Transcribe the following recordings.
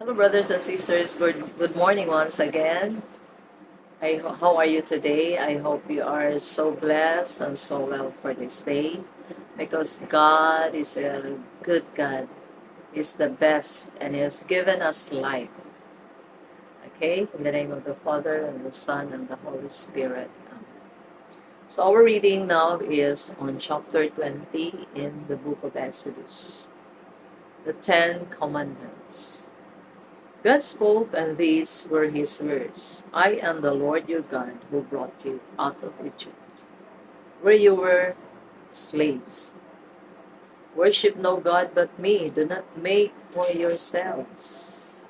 Hello, brothers and sisters. Good morning once again. How are you today? I hope you are so blessed and so well for this day because God is a good God. He's the best and He has given us life. Okay? In the name of the Father and the Son and the Holy Spirit. So our reading now is on chapter 20 in the book of Exodus. The Ten Commandments. God spoke, and these were his words. I am the Lord your God who brought you out of Egypt, where you were slaves. Worship no God but me. Do not make for yourselves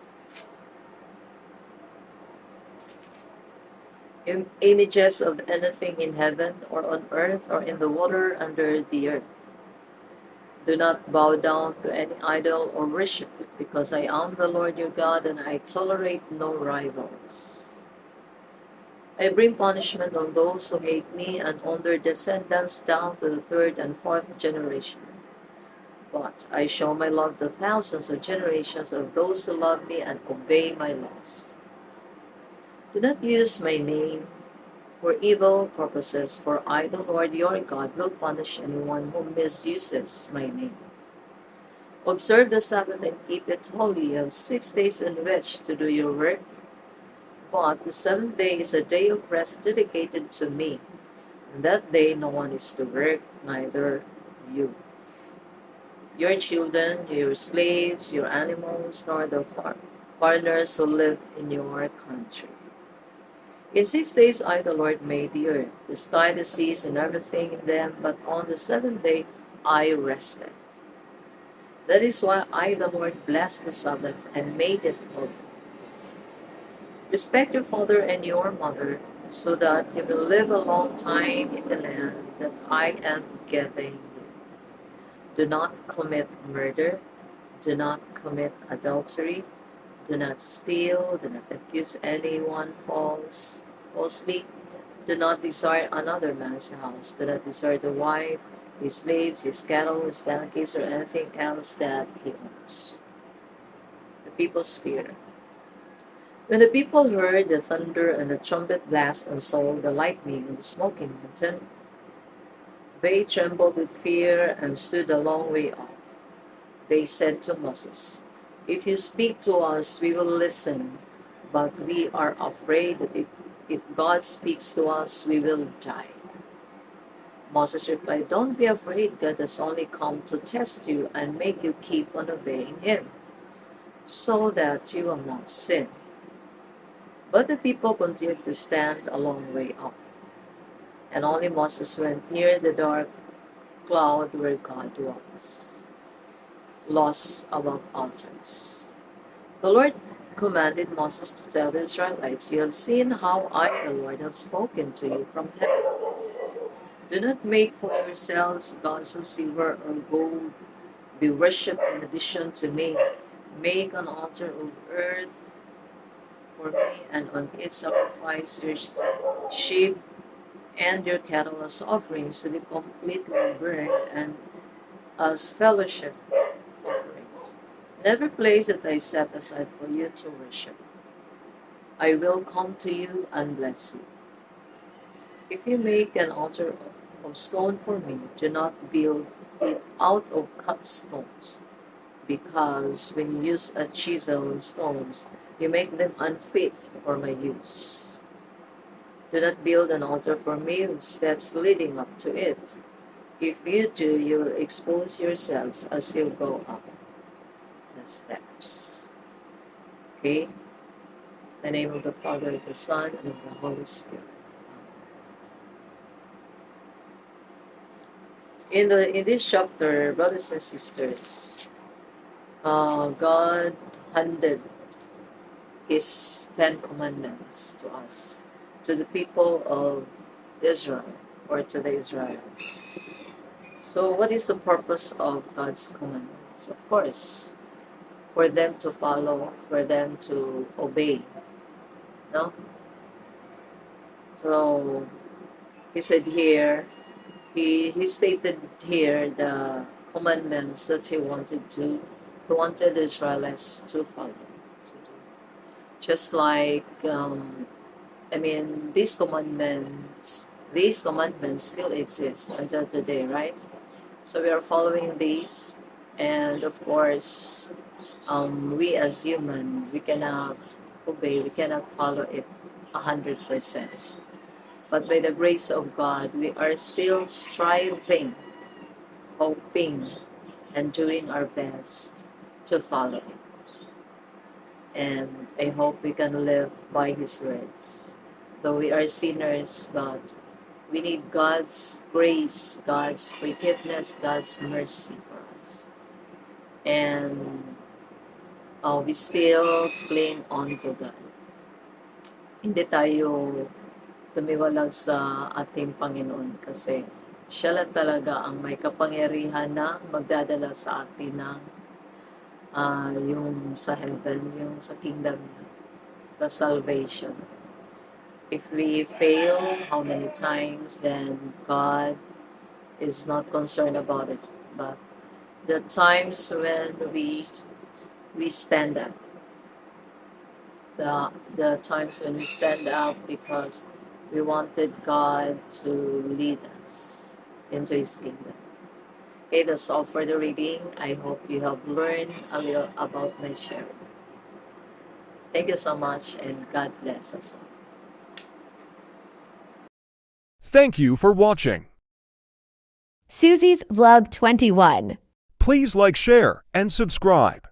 images of anything in heaven or on earth or in the water under the earth. Do not bow down to any idol or worship it, because I am the Lord your God and I tolerate no rivals. I bring punishment on those who hate me and on their descendants down to the third and fourth generation. But I show my love to thousands of generations of those who love me and obey my laws. Do not use my name for evil purposes, for I, the Lord your God, will punish anyone who misuses my name. Observe the Sabbath and keep it holy. You have 6 days in which to do your work, but the seventh day is a day of rest dedicated to me. On that day no one is to work, neither you, your children, your slaves, your animals, nor the foreigners who live in your country. In 6 days I, the Lord, made the earth, the sky, the seas, and everything in them, but on the seventh day I rested. That is why I, the Lord, blessed the Sabbath and made it holy. Respect your father and your mother, so that you will live a long time in the land that I am giving you. Do not commit murder. Do not commit adultery. Do not steal. Do not accuse anyone falsely. Do not desire another man's house. Do not desire the wife, his slaves, his cattle, his donkeys, or anything else that he owns. The people's fear. When the people heard the thunder and the trumpet blast and saw the lightning and the smoking mountain, they trembled with fear and stood a long way off. They said to Moses, "If you speak to us, we will listen, but we are afraid that if God speaks to us, we will die." Moses replied, "Don't be afraid. God has only come to test you and make you keep on obeying him, so that you will not sin." But the people continued to stand a long way off, and only Moses went near the dark cloud where God was, lost among altars. The Lord commanded Moses to tell the Israelites, "You have seen how I, the Lord, have spoken to you from heaven. Do not make for yourselves gods of silver or gold, be worshipped in addition to me. Make an altar of earth for me, and on it sacrifice your sheep and your cattle as offerings to be completely burned and as fellowship offerings. In every place that I set aside for you to worship, I will come to you and bless you. If you make an altar of stone for me, do not build it out of cut stones, because when you use a chisel and stones, you make them unfit for my use. Do not build an altar for me with steps leading up to it. If you do, you will expose yourselves as you go up the steps." Okay? In the name of the Father, the Son, and of the Holy Spirit. In this chapter, brothers and sisters, God handed His Ten Commandments to us, to the people of Israel, or to the Israelites. So, what is the purpose of God's commandments? Of course, for them to follow, for them to obey. No? So, He said here, he stated here the commandments that he wanted the Israelites to follow, Just like, these commandments still exist until today, right? So we are following these, and of course, we as human, we cannot obey, we cannot follow it 100%. But by the grace of God, we are still striving, hoping, and doing our best to follow it. And I hope we can live by His words. Though we are sinners, but we need God's grace, God's forgiveness, God's mercy for us. And we still cling on to God. Hindi tayo tumiwalag sa ating Panginoon kasi siya lang talaga ang may kapangyarihan na magdadala sa atin ng yung sa heaven, yung sa kingdom, sa salvation. If we fail, how many times, then God is not concerned about it. But the times when we stand up, the times when we stand up because we wanted God to lead us into His kingdom. Okay, that's all for the reading. I hope you have learned a little about my sharing. Thank you so much, and God bless us all. Thank you for watching. Susie's Vlog 21. Please like, share, and subscribe.